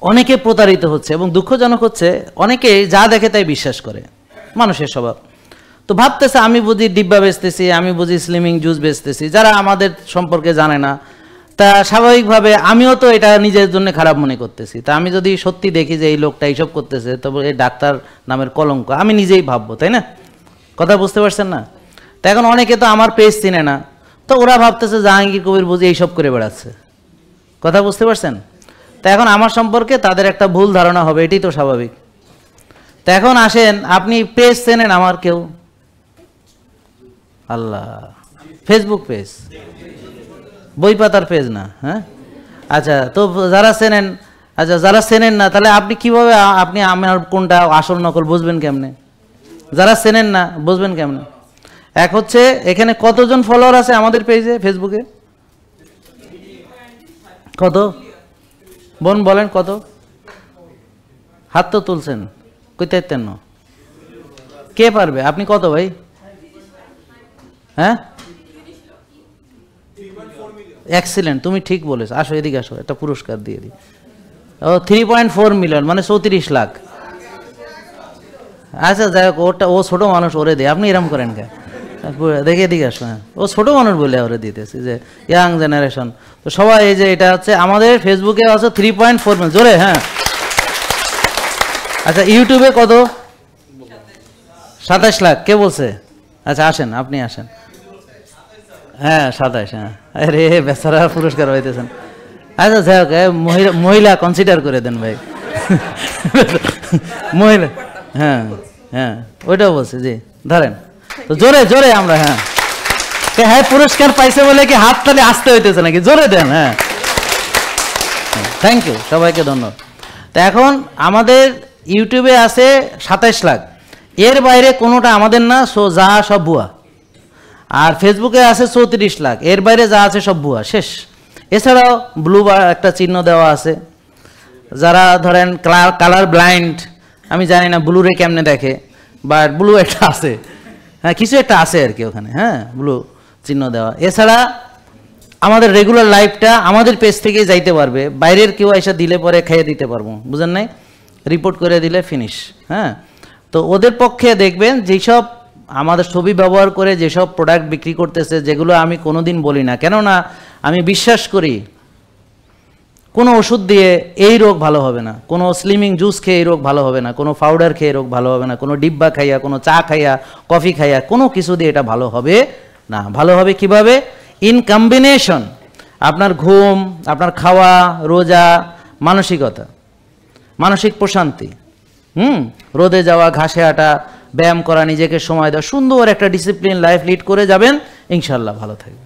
অনেকে প্রতারিত হচ্ছে এবং দুঃখজনক হচ্ছে অনেকে যা দেখে তাই বিশ্বাস করে, মানুষের স্বভাব। তো ভাবতেছে আমি বুঝি ডিব্বা বেচতেছি, আমি বুঝি স্লিমিং জুস বেচতেছি, যারা আমাদের সম্পর্কে জানে না। তা স্বাভাবিকভাবে আমিও তো এটা নিজের জন্য খারাপ মনে করতেছি। তা আমি যদি সত্যি দেখি যে এই লোকটা এইসব করতেছে, তবে এই ডাক্তার নামের কলঙ্ক, আমি নিজেই ভাববো, তাই না? কথা বুঝতে পারছেন না? তা এখন অনেকে তো আমার পেজ চিনে না, তো ওরা ভাবতেছে জাহাঙ্গীর কবির বুঝি এইসব করে বেড়াচ্ছে। কথা বুঝতে পারছেন? তা এখন আমার সম্পর্কে তাদের একটা ভুল ধারণা হবে, এটাই তো স্বাভাবিক। তা এখন আসেন, আপনি পেজ চেনেন আমার কেউ? আল্লাহ, ফেসবুক পেজ, বই পাতার পেজ না? হ্যাঁ, আচ্ছা। তো যারা চেনেন, আচ্ছা যারা চেনেন না, তাহলে আপনি কিভাবে আপনি আমার কোনটা আসল নকল বুঝবেন কেমনে? যারা চেনেন না বুঝবেন কেমনে? এক হচ্ছে এখানে কতজন ফলোয়ার আছে আমাদের পেজে ফেসবুকে? কত বোন বলেন, কত? হাত তো তুলছেন, কইতে না, কে পারবে? আপনি কত ভাই? হ্যাঁ, এক্সিলেন্ট, তুমি ঠিক বলেছ। আসো এদিকে আসো, একটা পুরস্কার দিয়ে দিই। ও 3.4 মিলিয়ন, মানে 34 লাখ। আচ্ছা যাই হোক, ওটা ও ছোট মানুষ, ওরে দে। আপনি এরম করেন কে? দেখে এদিকে আসো। হ্যাঁ, ও ছোট মানুষ বলে ওরে দিতেছি, যে ইয়াং জেনারেশন। তো সবাই এই যে এটা হচ্ছে আমাদের ফেসবুকে আছে 3.4 মিলিয়ন, জোরে হ্যাঁ। আচ্ছা ইউটিউবে কত? 27 লাখ। কে বলছে? আচ্ছা আসেন, আপনি আসেন। হ্যাঁ 27। হ্যাঁ, আরে বেচারা পুরস্কার পাইতেছেন। আচ্ছা যাই হোক, মহিলা কনসিডার করে দেন ভাই। মহিলা, হ্যাঁ হ্যাঁ ওইটাও বলছে, জি ধরেন। তো জোরে জোরে আমরা, হ্যাঁ হ্যাঁ, পুরস্কার পাইছে বলে কি হাত তালে আসতে হইতেছে নাকি? জোরে দেন। হ্যাঁ থ্যাংক ইউ, সবাইকে ধন্যবাদ। তো এখন আমাদের ইউটিউবে আছে 27 লাখ, এর বাইরে কোনোটা আমাদের না, যা সব ভুয়া। আর ফেসবুকে আছে 34 লাখ, এর বাইরে যা আছে সব ভুয়া, শেষ। এছাড়াও ব্লু একটা চিহ্ন দেওয়া আছে, যারা ধরেন কালার ব্লাইন্ড, আমি জানি না ব্লুরে কেমনে দেখে, বাট ব্লু একটা আছে, হ্যাঁ কিছু একটা আছে আর কি ওখানে, হ্যাঁ ব্লু চিহ্ন দেওয়া। এছাড়া আমাদের রেগুলার লাইভটা আমাদের পেজ থেকে যাইতে পারবে, বাইরের কেউ এসে দিলে পরে খেয়ে দিতে পারবো, বুঝেন নাই? রিপোর্ট করে দিলে ফিনিশ। হ্যাঁ, তো ওদের পক্ষে দেখবেন যেসব আমাদের ছবি ব্যবহার করে যেসব প্রোডাক্ট বিক্রি করতেছে, যেগুলো আমি কোনোদিন বলি না, কেননা আমি বিশ্বাস করি কোনো ওষুধ দিয়ে এই রোগ ভালো হবে না, কোনো স্লিমিং জুস খেয়ে এই রোগ ভালো হবে না, কোনো পাউডার খেয়ে রোগ ভালো হবে না, কোনো ডিব্বা খাইয়া, কোনো চা খাইয়া, কফি খাইয়া, কোনো কিছু দিয়ে এটা ভালো হবে না। ভালো হবে কিভাবে? ইন কম্বিনেশন, আপনার ঘুম, আপনার খাওয়া, রোজা, মানসিকতা, মানসিক প্রশান্তি, রোদে যাওয়া, ঘাসে হাঁটা, ব্যায়াম করা, নিজেকে সময় দেওয়া, সুন্দর একটা ডিসিপ্লিন লাইফ লিড করে যাবেন, ইনশাল্লাহ ভালো থাকবে।